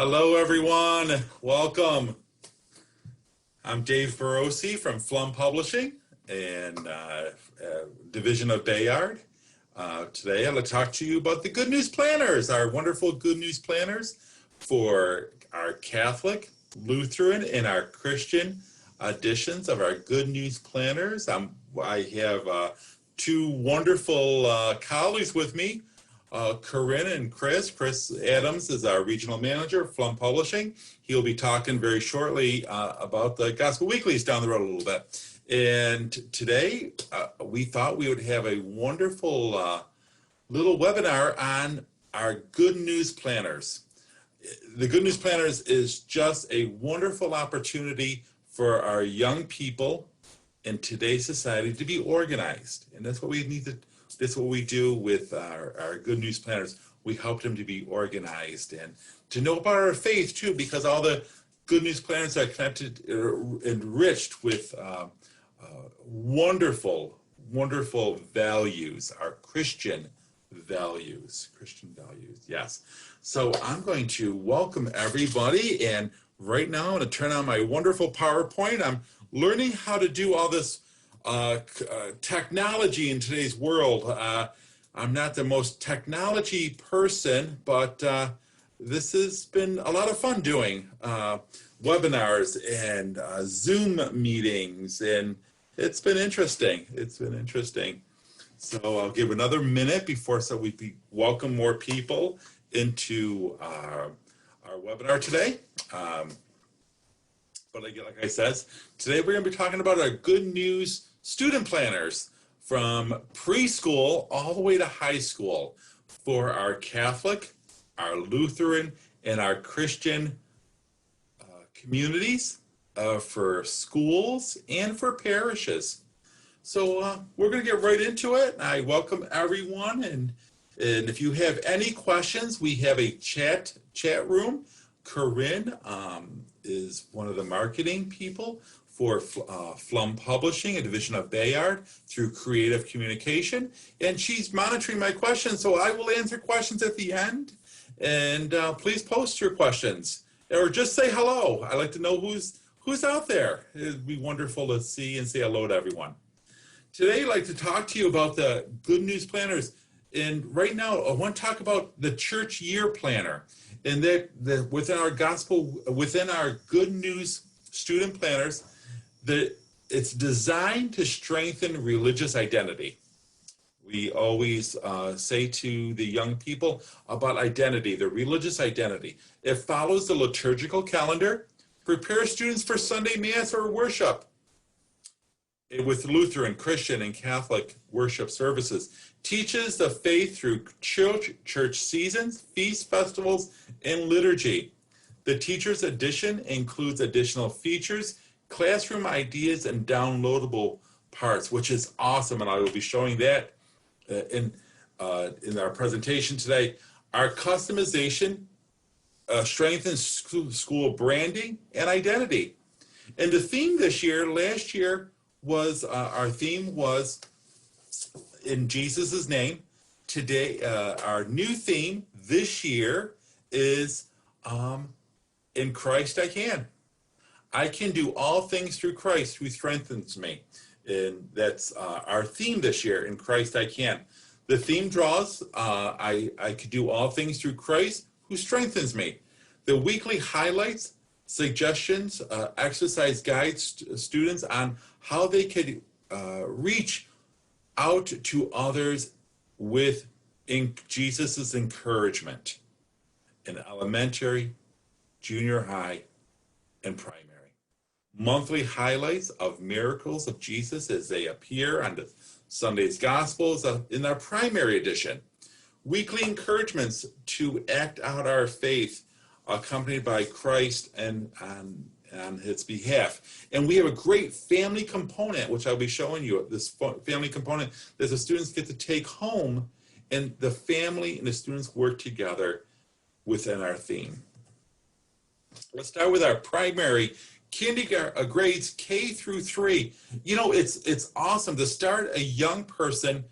Hello, everyone. Welcome. I'm Dave Barocsi from Flum Publishing and Division of Bayard. Today, I'm going to talk to you about the Good News Planners, our wonderful Good News Planners for our Catholic, Lutheran, and our Christian editions of our Good News Planners. I have two wonderful colleagues with me. Corinne and Chris. Chris Adams is our regional manager of Flum Publishing. He'll be talking very shortly about the Gospel Weeklies down the road a little bit. And today we thought we would have a wonderful little webinar on our Good News Planners. The Good News Planners is just a wonderful opportunity for our young people in today's society to be organized. And that's what we need to. That's what we do with our Good News Planners. We help them to be organized and to know about our faith too, because all the Good News Planners are connected, enriched with wonderful, wonderful values, our Christian values, yes. So I'm going to welcome everybody, and right now I'm going to turn on my wonderful PowerPoint. I'm learning how to do all this technology in today's world. I'm not the most technology person, but this has been a lot of fun doing webinars and Zoom meetings, and it's been interesting. So I'll give another minute before we welcome more people into our webinar today. But like I said, today we're going to be talking about our Good News student planners from preschool all the way to high school for our Catholic, our Lutheran, and our Christian communities, for schools, and for parishes. So we're going to get right into it. I welcome everyone, and if you have any questions, we have a chat room. Corinne is one of the marketing people for Flum Publishing, a division of Bayard, through Creative Communication. And she's monitoring my questions, so I will answer questions at the end. And please post your questions, or just say hello. I like to know who's out there. It'd be wonderful to see and say hello to everyone. Today, I'd like to talk to you about the Good News Planners. And right now, I want to talk about the Church Year Planner. And that within our Good News student planners, it's designed to strengthen religious identity. We always say to the young people about identity, the religious identity. It follows the liturgical calendar, prepares students for Sunday Mass or worship with Lutheran, Christian, and Catholic worship services, teaches the faith through church seasons, feasts, festivals, and liturgy. The teacher's edition includes additional features, classroom ideas, and downloadable parts, which is awesome, and I will be showing that in our presentation today. Our customization strengthens school branding and identity. And the theme this year, last year, was our theme was in Jesus' name. Today, our new theme this year is in Christ I can. I can do all things through Christ who strengthens me. And that's our theme this year, in Christ I can. The theme draws, I can do all things through Christ who strengthens me. The weekly highlights, suggestions, exercise guides students on how they could reach out to others with Jesus's encouragement in elementary, junior high, and primary. Monthly highlights of miracles of Jesus as they appear on the Sunday's Gospels in our primary edition. Weekly encouragements to act out our faith accompanied by Christ and on his behalf. And we have a great family component, which I'll be showing you, this family component that the students get to take home, and the family and the students work together within our theme. Let's start with our primary kindergarten grades K through 3. You know, it's awesome to start a young person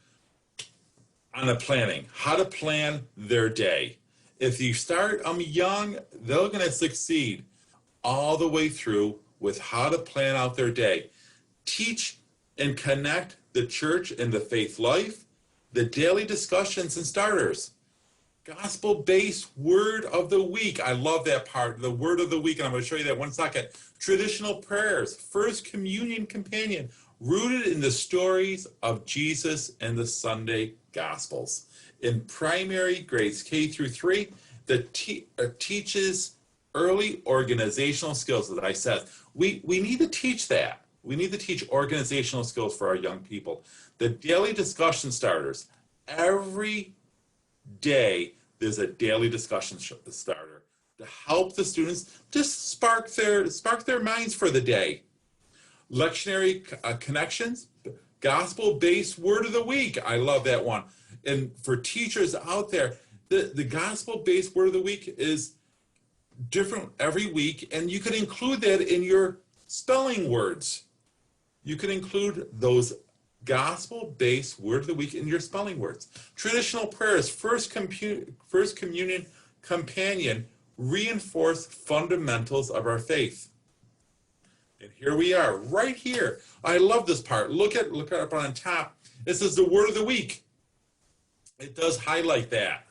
on a planning, how to plan their day. If you start them young, they're going to succeed all the way through with how to plan out their day. Teach and connect the church and the faith life, the daily discussions and starters. Gospel-based word of the week. I love that part, the word of the week, and I'm going to show you that one second. Traditional prayers, first communion companion, rooted in the stories of Jesus and the Sunday Gospels. In primary grades K through 3, teaches early organizational skills, as I said. We need to teach that. We need to teach organizational skills for our young people. The daily discussion starters. Every day there's a daily discussion starter to help the students just spark their minds for the day. Lectionary connections, gospel-based word of the week. I love that one. And for teachers out there, the gospel-based word of the week is different every week, and you can include that in your spelling words. You can include those gospel-based word of the week in your spelling words. Traditional prayers, first communion companion, reinforce fundamentals of our faith. And here we are, right here. I love this part. Look up on top. This is the word of the week. It does highlight that.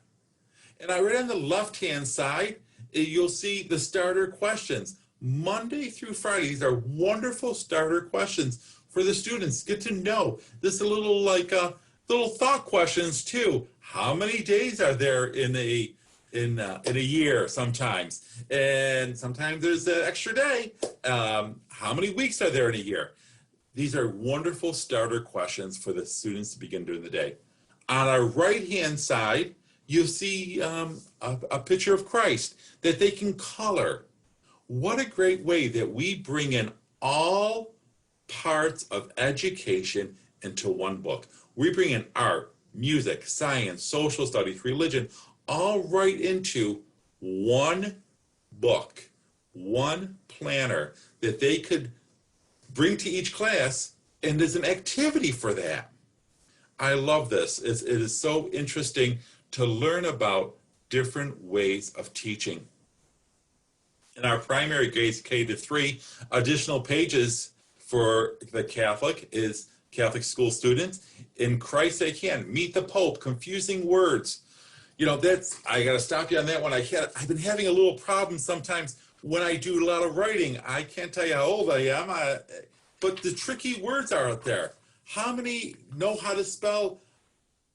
And right on the left-hand side, you'll see the starter questions. Monday through Friday, these are wonderful starter questions for the students. Get to know. This is a little like little thought questions too. How many days are there in a year sometimes? And sometimes there's an extra day. How many weeks are there in a year? These are wonderful starter questions for the students to begin during the day. On our right-hand side, you'll see a picture of Christ that they can color. What a great way that we bring in all parts of education into one book. We bring in art, music, science, social studies, religion, all right into one book, one planner that they could bring to each class, and there's an activity for that. I love this. It is so interesting to learn about different ways of teaching. In our primary grades K to 3, additional pages for the Catholic school students. In Christ I Can, Meet the Pope, confusing words. You know, I got to stop you on that one. I've been having a little problem sometimes when I do a lot of writing. I can't tell you how old I am, but the tricky words are out there. How many know how to spell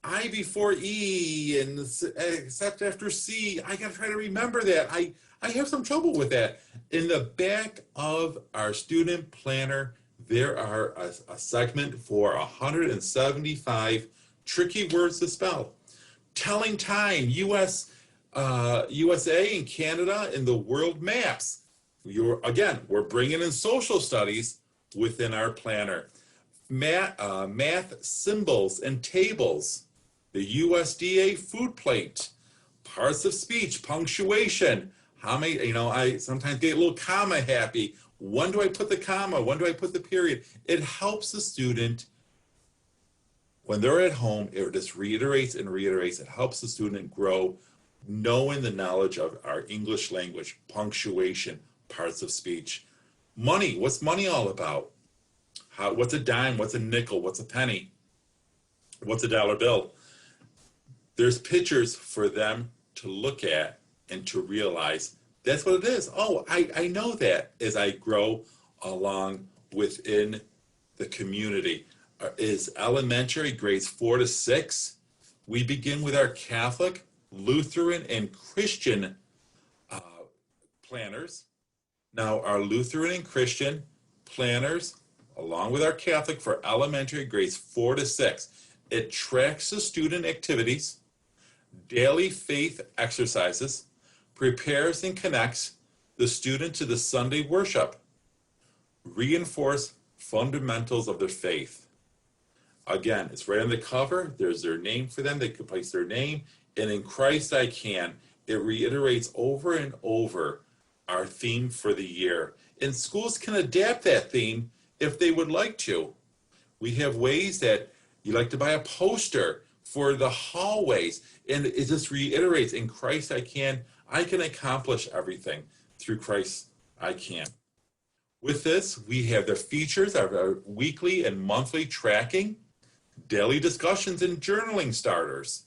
I before E and except after C? I got to try to remember that. I have some trouble with that. In the back of our student planner, there are a segment for 175 tricky words to spell. Telling time, USA and Canada in the world maps. We're bringing in social studies within our planner. Math symbols and tables, the USDA food plate, parts of speech, punctuation. How many, I sometimes get a little comma happy. When do I put the comma? When do I put the period? It helps the student when they're at home. It just reiterates and reiterates. It helps the student grow, knowing the knowledge of our English language, punctuation, parts of speech. Money, what's money all about? What's a dime? What's a nickel? What's a penny? What's a dollar bill? There's pictures for them to look at and to realize that's what it is. Oh, I know that as I grow along within the community. Is elementary grades 4 to 6. We begin with our Catholic, Lutheran, and Christian planners. Now, our Lutheran and Christian planners, along with our Catholic for elementary grades 4 to 6, it tracks the student activities, daily faith exercises, prepares and connects the student to the Sunday worship, reinforce fundamentals of their faith. Again, it's right on the cover. There's their name for them. They can place their name. And in Christ I Can, it reiterates over and over our theme for the year. And schools can adapt that theme if they would like to. We have ways that you like to buy a poster for the hallways. And it just reiterates, in Christ I can accomplish everything. Through Christ I can. With this, we have the features of our weekly and monthly tracking, daily discussions and journaling starters,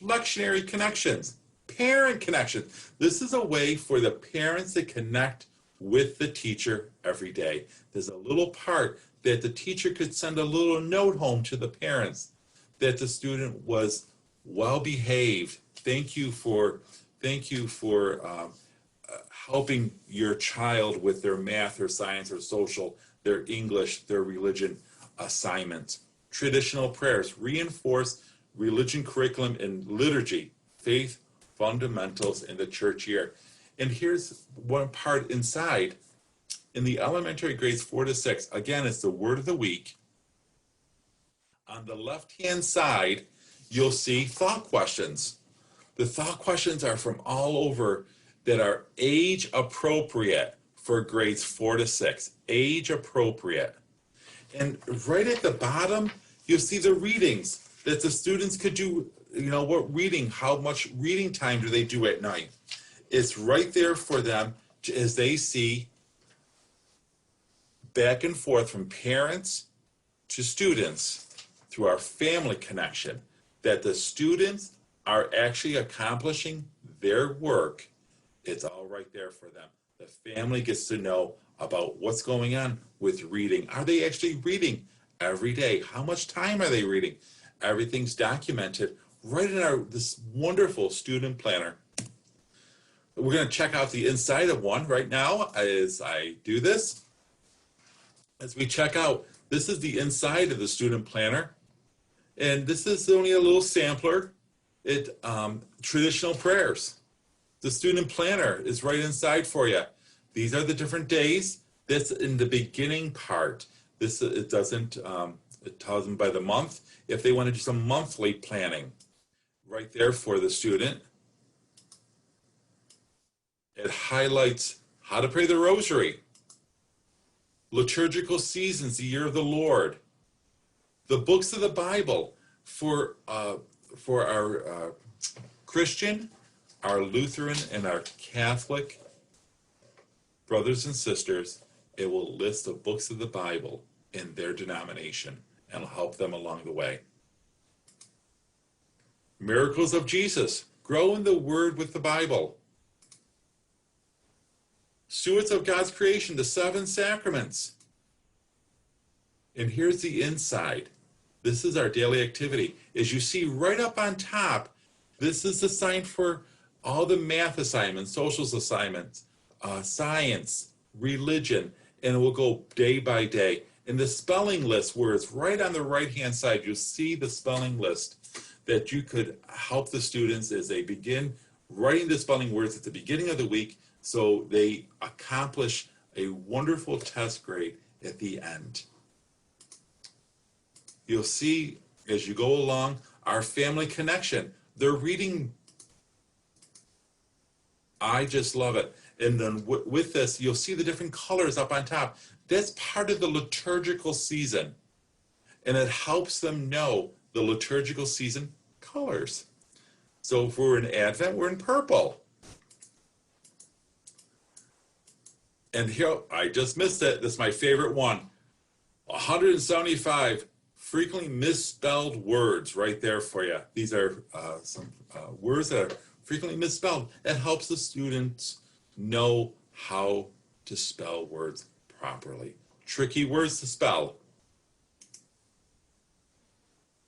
lectionary connections, parent connections. This is a way for the parents to connect with the teacher every day. There's a little part that the teacher could send a little note home to the parents that the student was well behaved. Thank you for helping your child with their math or science or social, their English, their religion assignments. Traditional prayers reinforce religion curriculum and liturgy, faith fundamentals in the church year. And here's one part inside. In the elementary grades 4 to 6, again, it's the word of the week. On the left-hand side, you'll see thought questions. The thought questions are from all over that are age appropriate for grades 4 to 6, age appropriate. And right at the bottom, you'll see the readings that the students could do, what reading, how much reading time do they do at night. It's right there for them as they see back and forth from parents to students through our family connection, that the students are actually accomplishing their work. It's all right there for them. The family gets to know about what's going on with reading. Are they actually reading every day? How much time are they reading? Everything's documented right in this wonderful student planner. We're going to check out the inside of one right now as I do this. As we check out, this is the inside of the student planner. And this is only a little sampler. Traditional prayers. The student planner is right inside for you. These are the different days. That's in the beginning part. It tells them by the month if they want to do some monthly planning. Right there for the student. It highlights how to pray the rosary, liturgical seasons, the year of the Lord, the books of the Bible for our Christian, our Lutheran, and our Catholic brothers and sisters. It will list the books of the Bible in their denomination and will help them along the way. Miracles of Jesus. Grow in the Word with the Bible. Stewards of God's creation, the 7 sacraments. And here's the inside. This is our daily activity. As you see right up on top, this is the sign for all the math assignments, socials assignments, science, religion, and it will go day by day. And the spelling list, where it's right on the right-hand side, you'll see the spelling list that you could help the students as they begin writing the spelling words at the beginning of the week so they accomplish a wonderful test grade at the end. You'll see as you go along our family connection. They're reading. I just love it. And then with this, you'll see the different colors up on top. That's part of the liturgical season. And it helps them know the liturgical season colors. So if we're in Advent, we're in purple. And here, I just missed it. This is my favorite one. 175 frequently misspelled words right there for you. These are some words that are frequently misspelled. It helps the students know how to spell words properly. Tricky words to spell.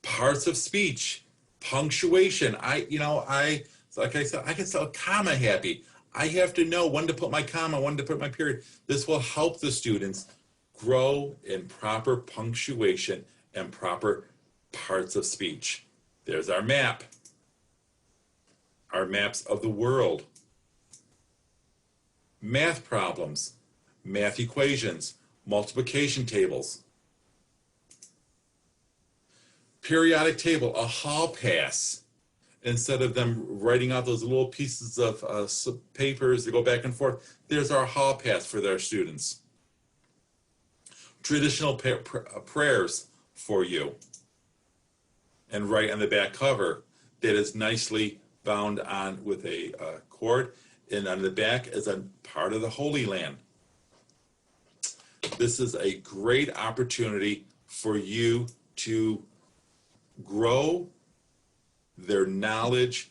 Parts of speech, punctuation. Like I said, I can spell comma happy. I have to know when to put my comma, when to put my period. This will help the students grow in proper punctuation and proper parts of speech. There's our map. Our maps of the world. Math problems, math equations, multiplication tables. Periodic table, a hall pass. Instead of them writing out those little pieces of papers that go back and forth, there's our hall pass for their students. Traditional prayers for you. and right on the back cover that is nicely bound on with a cord, and on the back is a part of the Holy Land. This is a great opportunity for you to grow their knowledge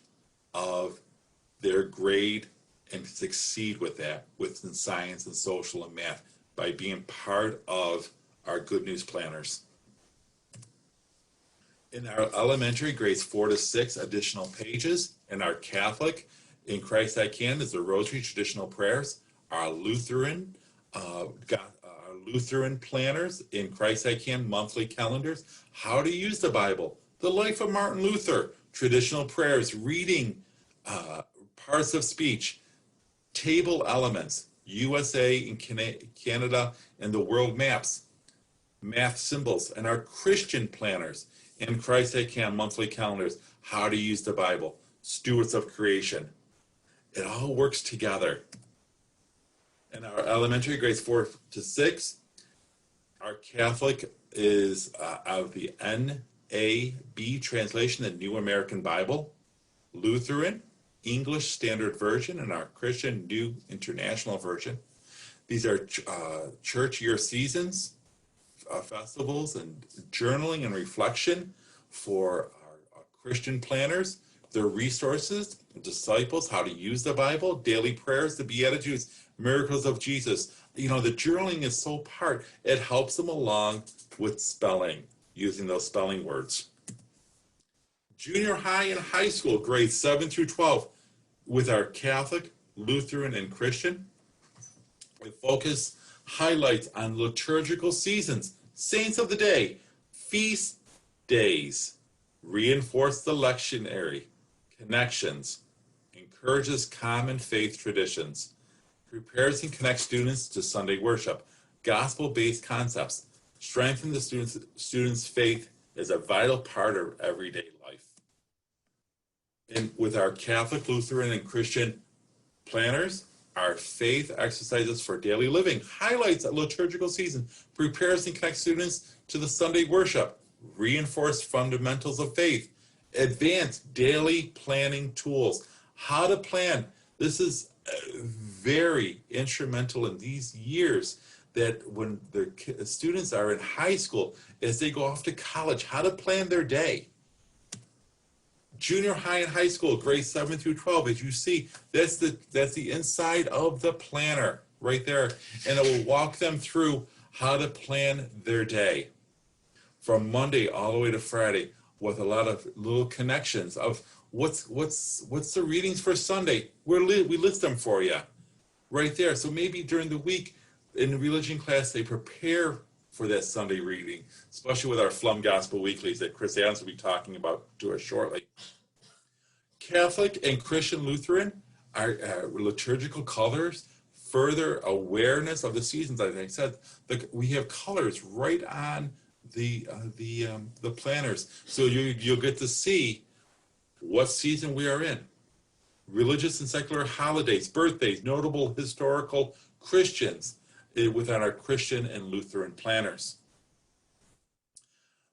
of their grade and succeed with that within science and social and math by being part of our Good News Planners. In our elementary, grades 4 to 6, additional pages. In our Catholic, In Christ I Can is the Rosary Traditional Prayers. Our Lutheran, Lutheran planners, In Christ I Can monthly calendars. How to use the Bible, the life of Martin Luther, traditional prayers, reading parts of speech, table elements, USA and Canada and the world maps, math symbols, and our Christian planners, In Christ I Can monthly calendars, how to use the Bible, stewards of creation. It all works together. In our elementary, grades 4 to 6, our Catholic is out of the NAB translation, the New American Bible, Lutheran, English Standard Version, and our Christian New International Version. These are church year seasons, festivals, and journaling and reflection for our Christian planners. Their resources, disciples, how to use the Bible, daily prayers, the Beatitudes, miracles of Jesus. You know, the journaling is so part, it helps them along with spelling, using those spelling words. Junior high and high school, grades 7 through 12, with our Catholic, Lutheran, and Christian. We focus highlights on liturgical seasons, saints of the day, feast days, reinforce the lectionary, connections, encourages common faith traditions, prepares and connects students to Sunday worship, gospel-based concepts, strengthen the students' faith is a vital part of everyday life. And with our Catholic, Lutheran, and Christian planners, our faith exercises for daily living, highlights a liturgical season, prepares and connects students to the Sunday worship, reinforce fundamentals of faith, advanced daily planning tools, how to plan. This is very instrumental in these years that when the students are in high school, as they go off to college, how to plan their day. Junior high and high school, grades 7 through 12, as you see, that's the inside of the planner right there, and it will walk them through how to plan their day from Monday all the way to Friday, with a lot of little connections of what's the readings for Sunday. We list them for you right there. So maybe during the week in the religion class, they prepare for that Sunday reading, especially with our Flum Gospel Weeklies that Chris Adams will be talking about to us shortly. Catholic and Christian Lutheran are liturgical colors, further awareness of the seasons. As I said, we have colors right on the planners, so you'll get to see what season we are in. Religious and secular holidays, birthdays, notable historical Christians within our Christian and Lutheran planners.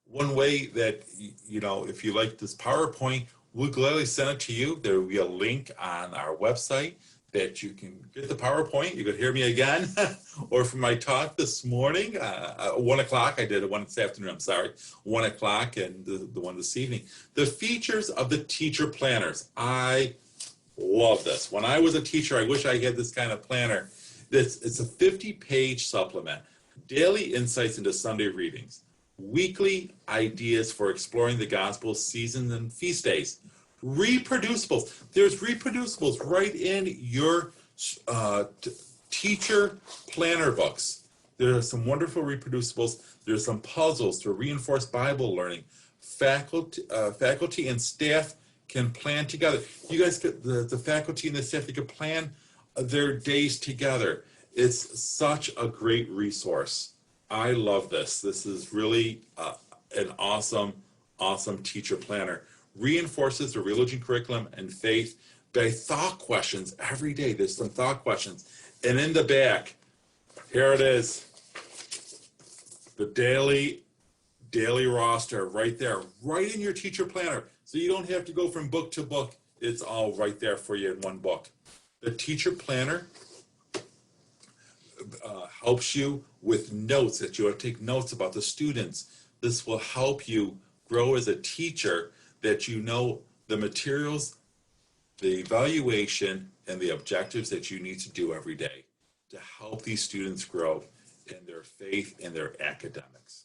One way that, you know, if you like this PowerPoint, we'll gladly send it to you. There will be a link on our website that you can get the PowerPoint. You could hear me again, or from my talk this morning, 1 o'clock. I did one this afternoon, I'm sorry, 1 o'clock, and the one this evening. The features of the teacher planners. I love this. When I was a teacher, I wish I had this kind of planner. It's a 50-page supplement, daily insights into Sunday readings, weekly ideas for exploring the gospel, seasons, and feast days. Reproducibles. There's reproducibles right in your teacher planner books. There are some wonderful reproducibles. There's some puzzles to reinforce Bible learning. Faculty and staff can plan together. You guys, the faculty and the staff, they can plan their days together. It's such a great resource. I love this. This is really an awesome teacher planner. Reinforces the religion curriculum and faith by thought questions every day. There's some thought questions. And in the back, here it is, the daily daily roster right there, right in your teacher planner. So you don't have to go from book to book. It's all right there for you in one book. The teacher planner helps you with notes that you have to take notes about the students. This will help you grow as a teacher, that you know the materials, the evaluation, and the objectives that you need to do every day to help these students grow in their faith and their academics.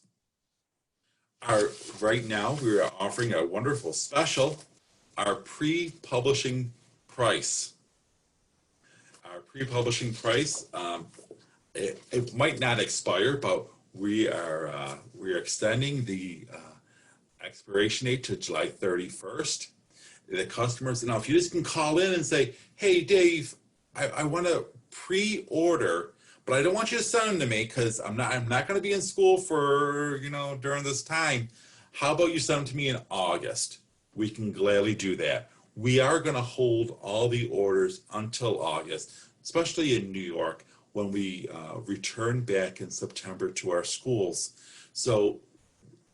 Right now, we are offering a wonderful special, our pre-publishing price. Our pre-publishing price, it might not expire, but we are extending the expiration date to July 31st. The customers, now if you just can call in and say, hey Dave, I want to pre-order, but I don't want you to send them to me because I'm not going to be in school for, during this time. How about you send them to me in August? We can gladly do that. We are going to hold all the orders until August, especially in New York, when we return back in September to our schools. So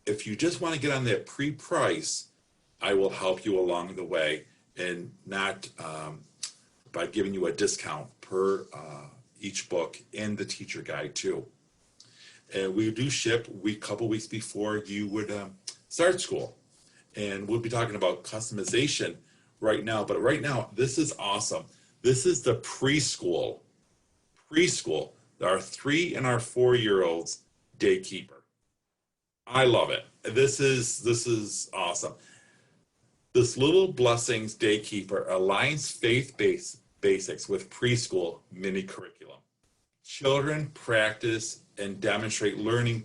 if you just want to get on that pre-price, I will help you along the way, and not by giving you a discount per each book and the teacher guide too. And we do ship a couple weeks before you would start school. And we'll be talking about customization right now. But right now, this is awesome. This is the preschool. Our 3 and our 4-year-olds day keeper. I love it. This is awesome. This Little Blessings Day Keeper aligns faith-based basics with preschool mini curriculum. Children practice and demonstrate learning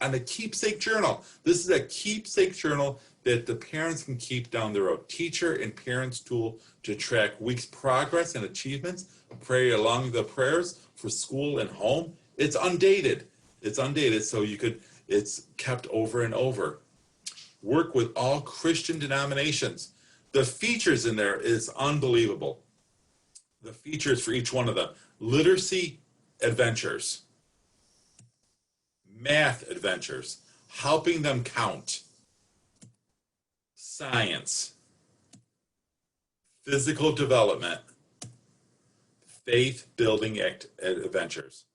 on a keepsake journal. This is a keepsake journal that the parents can keep down the road. Teacher and parents tool to track week's progress and achievements. Pray along the prayers for school and home. It's undated. So it's kept over and over. Work with all Christian denominations. The features in there is unbelievable. The features for each one of them. Literacy adventures. Math adventures. Helping them count. Science. Physical development. Faith-building adventures.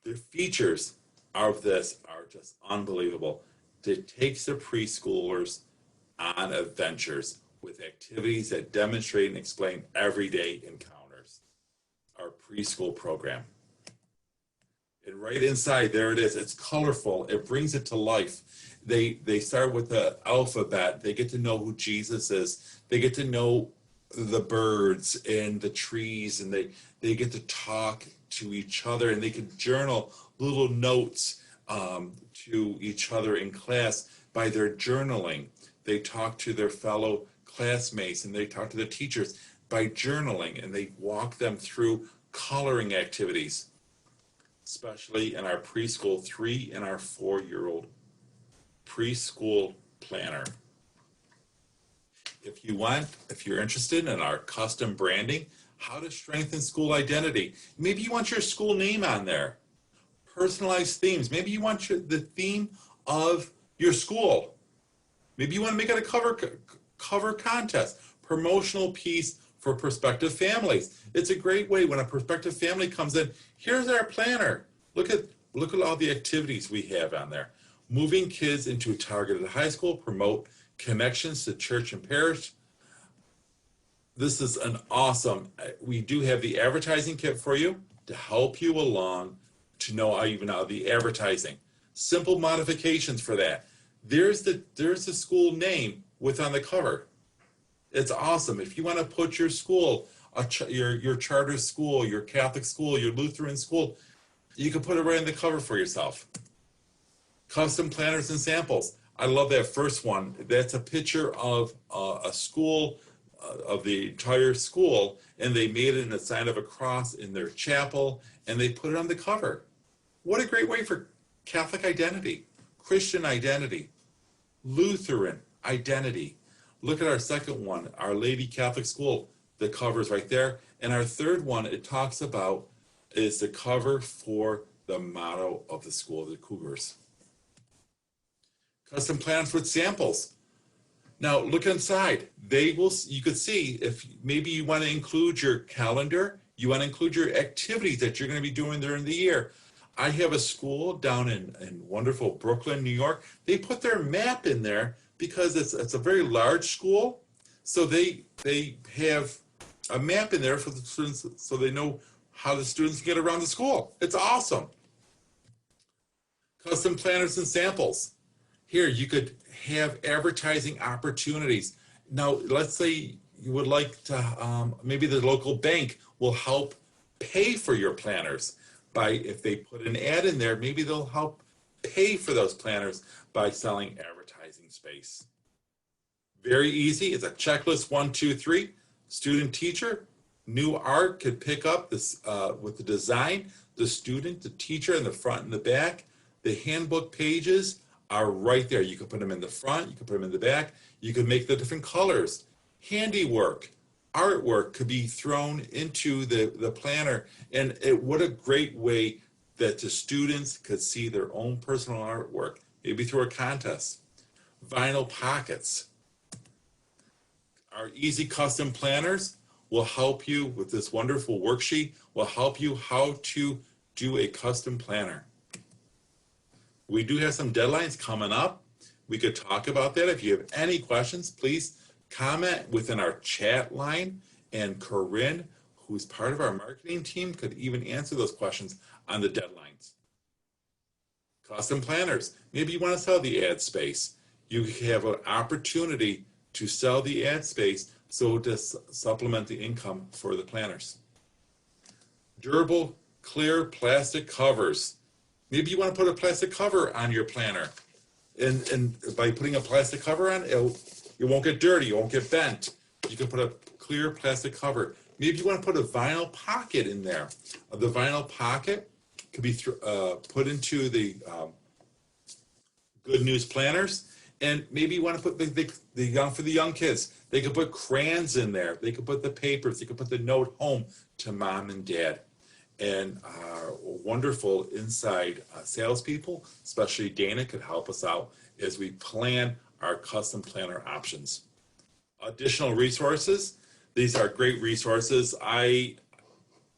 The features of this are just unbelievable. It takes the preschoolers on adventures with activities that demonstrate and explain everyday encounters. Our preschool program. And right inside, there it is. It's colorful. It brings it to life. They start with the alphabet. They get to know who Jesus is. They get to know the birds and the trees, and they get to talk to each other, and they can journal little notes to each other in class. By their journaling, they talk to their fellow classmates, and they talk to the teachers by journaling, and they walk them through coloring activities, especially in our preschool 3 and our 4-year-old preschool planner. If you're interested in our custom branding, how to strengthen school identity. Maybe you want your school name on there. Personalized themes. Maybe you want the theme of your school. Maybe you want to make it a cover contest. Promotional piece for prospective families. It's a great way when a prospective family comes in. Here's our planner. Look at all the activities we have on there. Moving kids into a targeted high school. Promote connections to church and parish. This is an awesome, we do have the advertising kit for you to help you along to know how even out the advertising. Simple modifications for that. There's the school name with on the cover. It's awesome. If you want to put your school, your charter school, your Catholic school, your Lutheran school, you can put it right on the cover for yourself. Custom planners and samples. I love that first one. That's a picture of a school, of the entire school, and they made it in a sign of a cross in their chapel, and they put it on the cover. What a great way for Catholic identity, Christian identity, Lutheran identity. Look at our second one, Our Lady Catholic School. The cover's right there. And our third one, it talks about, is the cover for the motto of the school, the Cougars. Custom planners with samples. Now look inside. You could see if maybe you want to include your calendar, you want to include your activities that you're going to be doing during the year. I have a school down in wonderful Brooklyn, New York. They put their map in there because it's a very large school. So they have a map in there for the students so they know how the students get around the school. It's awesome. Custom planners and samples. Here, you could have advertising opportunities. Now, let's say you would like to, maybe the local bank will help pay for your planners by, if they put an ad in there, maybe they'll help pay for those planners by selling advertising space. Very easy. It's a checklist 1, 2, 3. Student, teacher, new art could pick up this with the design, the student, the teacher in the front and the back. The handbook pages are right there. You can put them in the front, you can put them in the back, you can make the different colors. Handiwork, artwork could be thrown into the planner, and what a great way that the students could see their own personal artwork, maybe through a contest. Vinyl pockets. Our easy custom planners will help you with this wonderful worksheet, will help you how to do a custom planner. We do have some deadlines coming up. We could talk about that. If you have any questions, please comment within our chat line, and Corinne, who's part of our marketing team, could even answer those questions on the deadlines. Custom planners. Maybe you want to sell the ad space. You have an opportunity to sell the ad space so to supplement the income for the planners. Durable, clear plastic covers. Maybe you want to put a plastic cover on your planner. And by putting a plastic cover on, it won't get dirty, it won't get bent. You can put a clear plastic cover. Maybe you want to put a vinyl pocket in there. The vinyl pocket could be put into the Good News planners. And maybe you want to put for the young kids, they could put crayons in there. They could put the papers. They could put the note home to mom and dad. And our wonderful inside salespeople, especially Dana, could help us out as we plan our custom planner options. Additional resources. These are great resources. I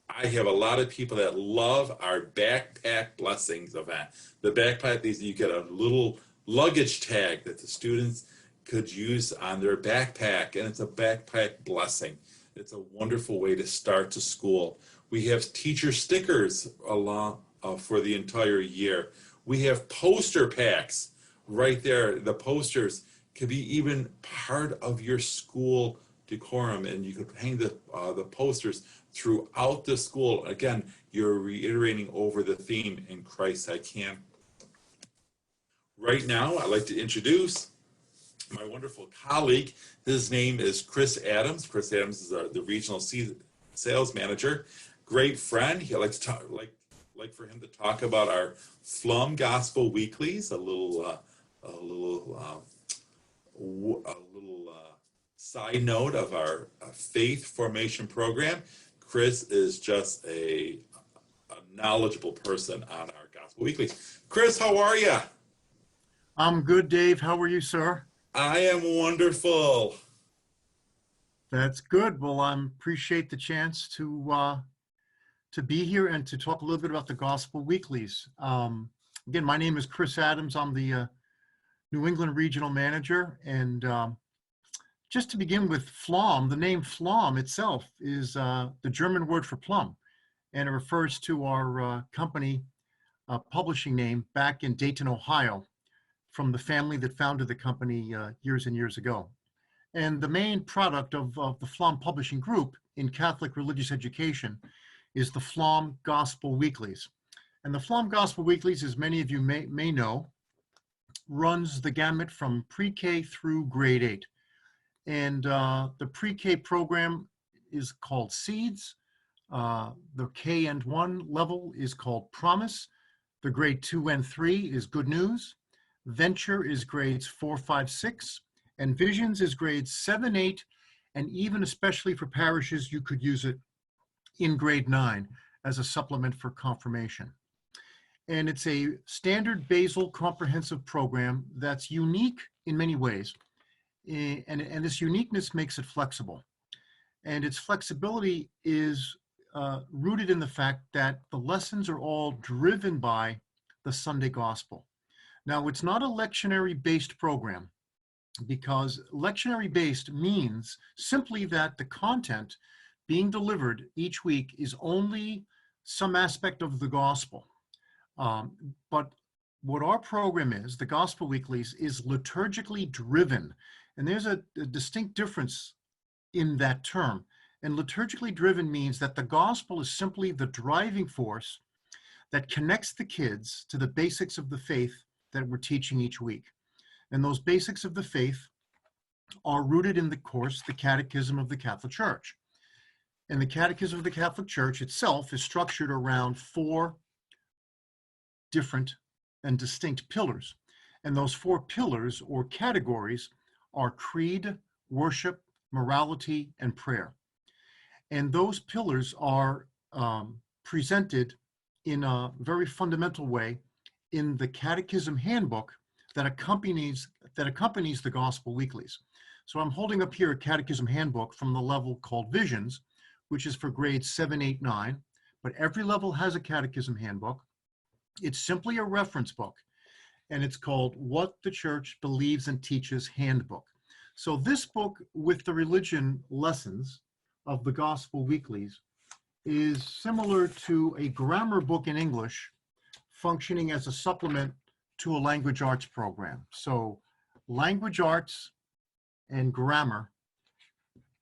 have a lot of people that love our Backpack Blessings event. The backpack, you get a little luggage tag that the students could use on their backpack, and it's a backpack blessing. It's a wonderful way to start to school. We have teacher stickers along for the entire year. We have poster packs right there. The posters could be even part of your school decorum, and you could hang the posters throughout the school. Again, you're reiterating over the theme, "In Christ I Can." Right now, I'd like to introduce my wonderful colleague. His name is Chris Adams. Chris Adams is the regional sales manager. Great friend. He likes to talk, like for him to talk about our Flum Gospel Weeklies, a little side note of our faith formation program. Chris is just a knowledgeable person on our Gospel Weeklies. Chris, how are you? I'm good, Dave. How are you, sir? I am wonderful. That's good. Well, I appreciate the chance to be here and to talk a little bit about the Gospel Weeklies. Again, my name is Chris Adams. I'm the New England Regional Manager. And just to begin with Flum, the name Flum itself is the German word for plum. And it refers to our company publishing name back in Dayton, Ohio, from the family that founded the company years and years ago. And the main product of the Flum Publishing Group in Catholic religious education is the Flum Gospel Weeklies. And the Flum Gospel Weeklies, as many of you may know, runs the gamut from pre-K through grade 8. And the pre-K program is called Seeds. The K and 1 level is called Promise. The grade 2 and 3 is Good News. Venture is grades 4, 5, 6. And Visions is grades 7, 8. And even especially for parishes, you could use it in grade 9 as a supplement for confirmation. And it's a standard basal comprehensive program that's unique in many ways. And this uniqueness makes it flexible. And its flexibility is rooted in the fact that the lessons are all driven by the Sunday gospel. Now, it's not a lectionary-based program, because lectionary-based means simply that the content being delivered each week is only some aspect of the gospel. But what our program is, the Gospel Weeklies, is liturgically driven. And there's a distinct difference in that term. And liturgically driven means that the gospel is simply the driving force that connects the kids to the basics of the faith that we're teaching each week. And those basics of the faith are rooted in the course, the Catechism of the Catholic Church. And the Catechism of the Catholic Church itself is structured around 4 different and distinct pillars. And those 4 pillars or categories are creed, worship, morality, and prayer. And those pillars are presented in a very fundamental way in the Catechism Handbook that accompanies the Gospel Weeklies. So I'm holding up here a Catechism Handbook from the level called Visions, which is for grades 7, 8, 9. But every level has a Catechism Handbook. It's simply a reference book, and it's called What the Church Believes and Teaches Handbook. So this book with the religion lessons of the Gospel Weeklies is similar to a grammar book in English functioning as a supplement to a language arts program. So language arts and grammar,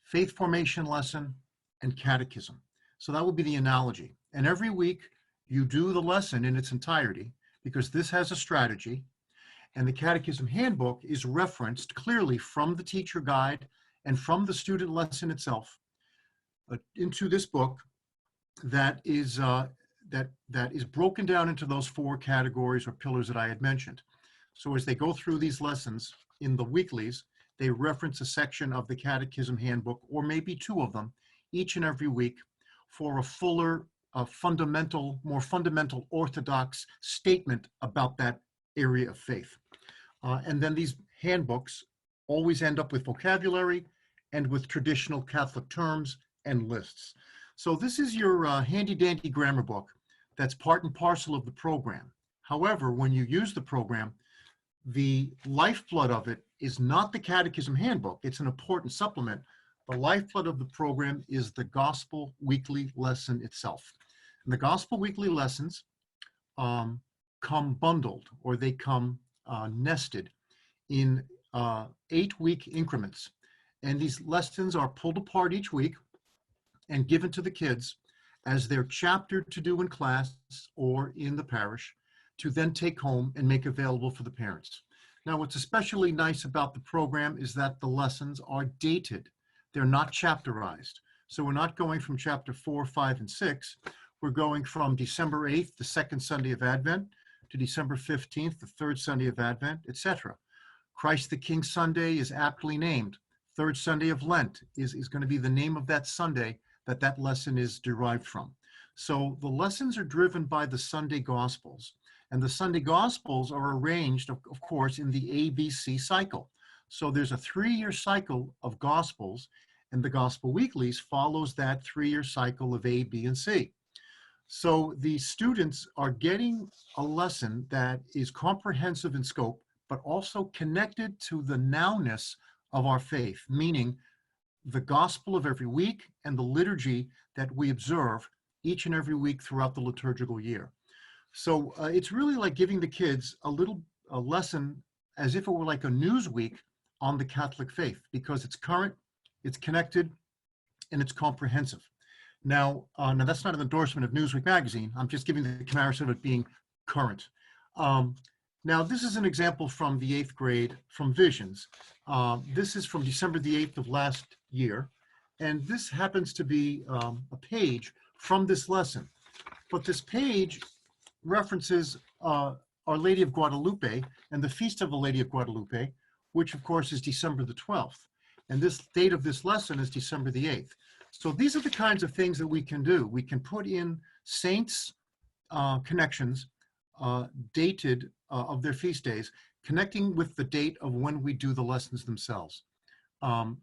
faith formation lesson, and catechism. So that would be the analogy. And every week you do the lesson in its entirety, because this has a strategy, and the Catechism Handbook is referenced clearly from the teacher guide and from the student lesson itself into this book that is broken down into those 4 categories or pillars that I had mentioned. So as they go through these lessons in the weeklies, they reference a section of the Catechism Handbook, or maybe 2 of them, each and every week, for a fuller, more fundamental orthodox statement about that area of faith. And then these handbooks always end up with vocabulary and with traditional Catholic terms and lists. So this is your handy-dandy grammar book that's part and parcel of the program. However, when you use the program, the lifeblood of it is not the Catechism Handbook. It's an important supplement. The lifeblood of the program is the Gospel Weekly lesson itself. And the Gospel Weekly lessons come bundled, or they come nested in 8-week increments. And these lessons are pulled apart each week and given to the kids as their chapter to do in class or in the parish, to then take home and make available for the parents. Now, what's especially nice about the program is that the lessons are dated. They're not chapterized. So we're not going from chapter 4, 5, and 6. We're going from December 8th, the 2nd Sunday of Advent, to December 15th, the 3rd Sunday of Advent, etc. Christ the King Sunday is aptly named. 3rd Sunday of Lent is going to be the name of that Sunday that lesson is derived from. So the lessons are driven by the Sunday Gospels. And the Sunday Gospels are arranged, of course, in the ABC cycle. So there's a 3-year cycle of Gospels, and the Gospel Weeklies follows that 3-year cycle of A, B, and C. So the students are getting a lesson that is comprehensive in scope, but also connected to the nowness of our faith, meaning the gospel of every week and the liturgy that we observe each and every week throughout the liturgical year. So it's really like giving the kids a lesson as if it were like a news week on the Catholic faith, because it's current, it's connected, and it's comprehensive. Now that's not an endorsement of Newsweek magazine. I'm just giving the comparison of it being current. Now, this is an example from the 8th grade from Visions. This is from December the 8th of last year. And this happens to be a page from this lesson. But this page references Our Lady of Guadalupe and the Feast of Our Lady of Guadalupe, which of course is December the 12th. And this date of this lesson is December the 8th. So these are the kinds of things that we can do. We can put in saints' connections dated of their feast days, connecting with the date of when we do the lessons themselves.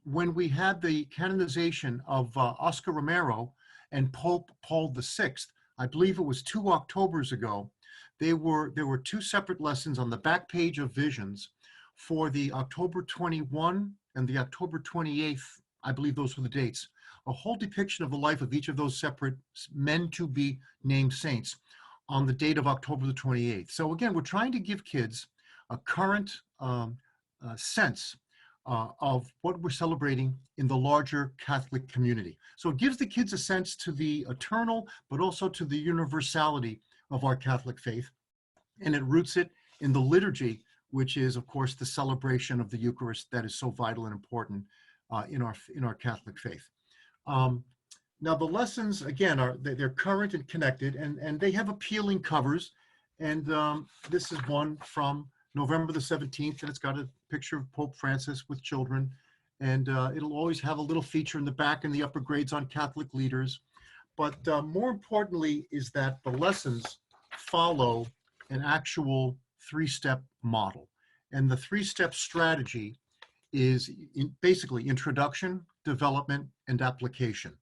When we had the canonization of Oscar Romero and Pope Paul VI, I believe it was 2 Octobers ago, there were 2 separate lessons on the back page of Visions for the October 21 and the October 28th, I believe those were the dates, a whole depiction of the life of each of those separate men to be named saints on the date of October the 28th. So again, we're trying to give kids a current sense of what we're celebrating in the larger Catholic community. So it gives the kids a sense to the eternal, but also to the universality of our Catholic faith. And it roots it in the liturgy, which is, of course, the celebration of the Eucharist that is so vital and important in our Catholic faith. Now, the lessons, again, they're current and connected, and they have appealing covers. And this is one from November the 17th, and it's got a picture of Pope Francis with children. And it'll always have a little feature in the back in the upper grades on Catholic leaders. But more importantly is that the lessons follow an actual 3-step model. And the 3-step strategy is basically introduction, development, and application.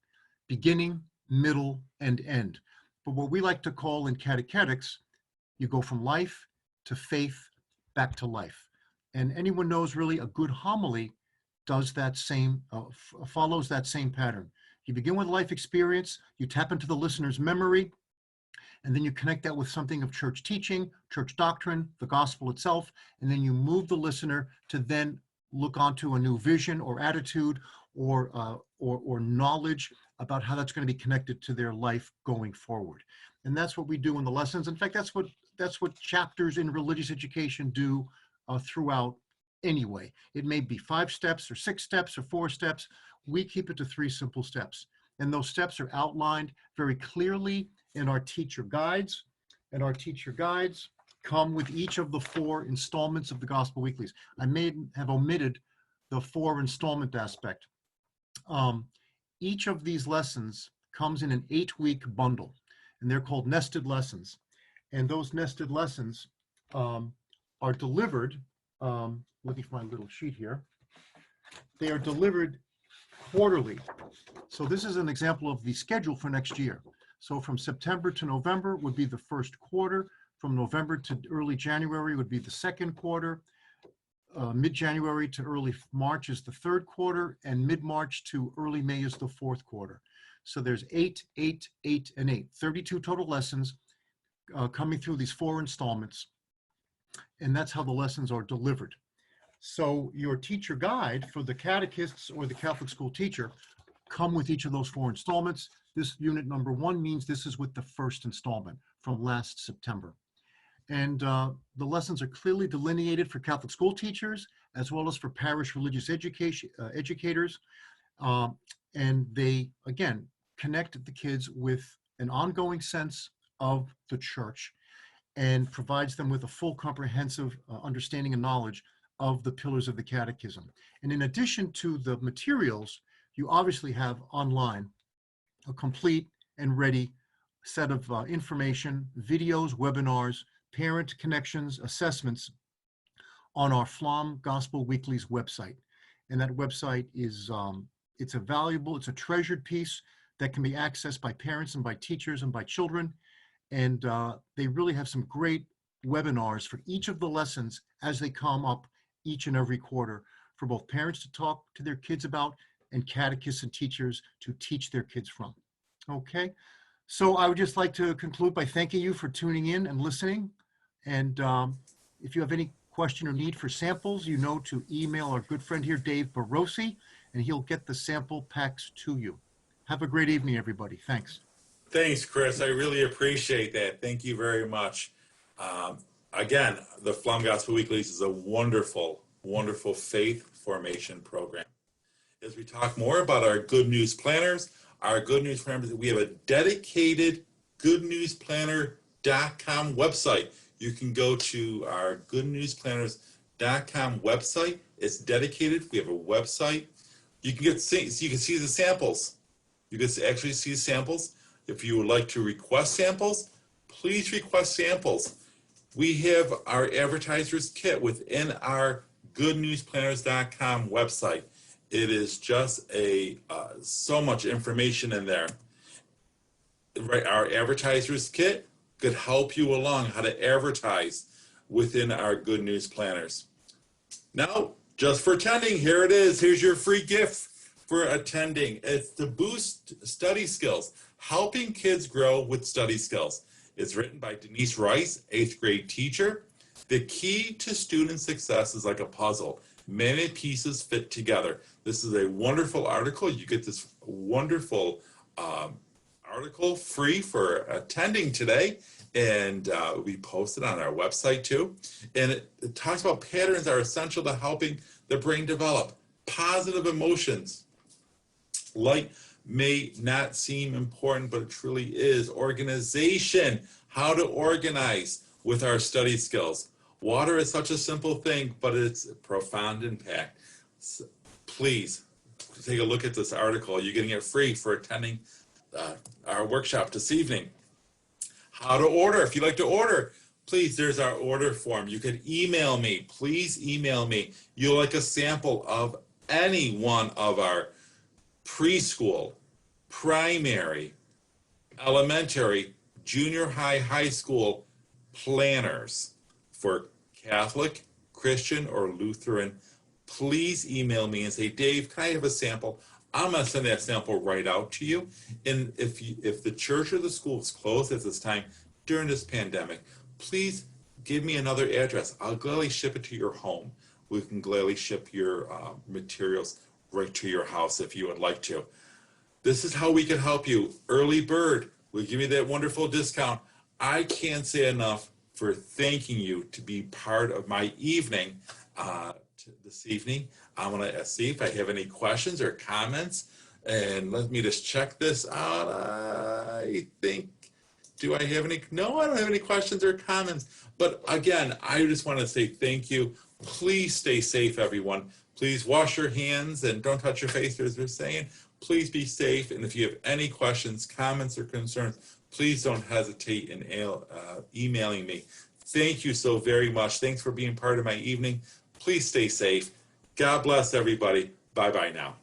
Beginning, middle, and end. But what we like to call in catechetics, you go from life to faith, back to life. And anyone knows really a good homily does that same, follows that same pattern. You begin with a life experience, you tap into the listener's memory, and then you connect that with something of church teaching, church doctrine, the gospel itself, and then you move the listener to then look onto a new vision or attitude or knowledge about how that's going to be connected to their life going forward. And that's what we do in the lessons. In fact, that's what chapters in religious education do throughout anyway. It may be 5 steps or 6 steps or 4 steps. We keep it to 3 simple steps. And those steps are outlined very clearly in our teacher guides. And our teacher guides come with each of the 4 installments of the Gospel Weeklies. I may have omitted the 4 installment aspect. Each of these lessons comes in an 8-week bundle, and they're called nested lessons. And those nested lessons are delivered, looking for my little sheet here, they are delivered quarterly. So this is an example of the schedule for next year. So from September to November would be the first quarter. From November to early January would be the second quarter. Mid-January to early March is the third quarter, and mid-March to early May is the fourth quarter. So there's 8, 8, 8, and 8, 32 total lessons coming through these 4 installments. And that's how the lessons are delivered. So your teacher guide for the catechists or the Catholic school teacher come with each of those 4 installments. This unit number 1 means this is with the first installment from last September. And the lessons are clearly delineated for Catholic school teachers as well as for parish religious educators. And they, again, connect the kids with an ongoing sense of the church and provides them with a full comprehensive understanding and knowledge of the pillars of the catechism. And in addition to the materials, you obviously have online a complete and ready set of information, videos, webinars, parent connections, assessments on our FLOM Gospel Weeklies website. And that website is, it's a treasured piece that can be accessed by parents and by teachers and by children. And they really have some great webinars for each of the lessons as they come up each and every quarter for both parents to talk to their kids about and catechists and teachers to teach their kids from. Okay, so I would just like to conclude by thanking you for tuning in and listening. And if you have any question or need for samples, you know to email our good friend here, Dave Barocsi, and he'll get the sample packs to you. Have a great evening, everybody. Thanks. Thanks, Chris. I really appreciate that. Thank you very much. Again, the FLOM Gospel Weeklies is a wonderful, wonderful faith formation program. As we talk more about our Good News Planners, we have a dedicated goodnewsplanner.com website. You can go to our goodnewsplanners.com website. It's dedicated. We have a website. You can see the samples. You can actually see samples. If you would like to request samples, please request samples. we have our Advertisers Kit within our goodnewsplanners.com website. It is just so much information in there. Right, our Advertisers Kit could help you along how to advertise within our Good News Planners. Now, just for attending, here it is. Here's your free gift for attending. It's to boost study skills, helping kids grow with study skills. It's written by Denise Rice, 8th grade teacher. The key to student success is like a puzzle. Many pieces fit together. This is a wonderful article. You get this wonderful article free for attending today, and we post it on our website too. And it talks about patterns that are essential to helping the brain develop. Positive emotions. Light may not seem important, but it truly is. Organization, how to organize with our study skills. Water is such a simple thing, but it's a profound impact. So please take a look at this article. You're getting it free for attending our workshop this evening. How to order. If you'd like to order, please, there's our order form. You can email me. Please email me. You'll like a sample of any one of our preschool, primary, elementary, junior high, high school planners for Catholic, Christian, or Lutheran. Please email me and say, Dave, can I have a sample? I'm going to send that sample right out to you. And if the church or the school is closed at this time during this pandemic, please give me another address. I'll gladly ship it to your home. We can gladly ship your materials right to your house if you would like to. This is how we can help you. Early bird will give you that wonderful discount. I can't say enough for thanking you to be part of my evening this evening. I'm going to see if I have any questions or comments, and let me just check this out. I think, do I have any? No, I don't have any questions or comments. But again, I just want to say thank you. Please stay safe, everyone. Please wash your hands and don't touch your face, as they're saying. Please be safe. And if you have any questions, comments, or concerns, please don't hesitate in emailing me. Thank you so very much. Thanks for being part of my evening. Please stay safe. God bless everybody. Bye-bye now.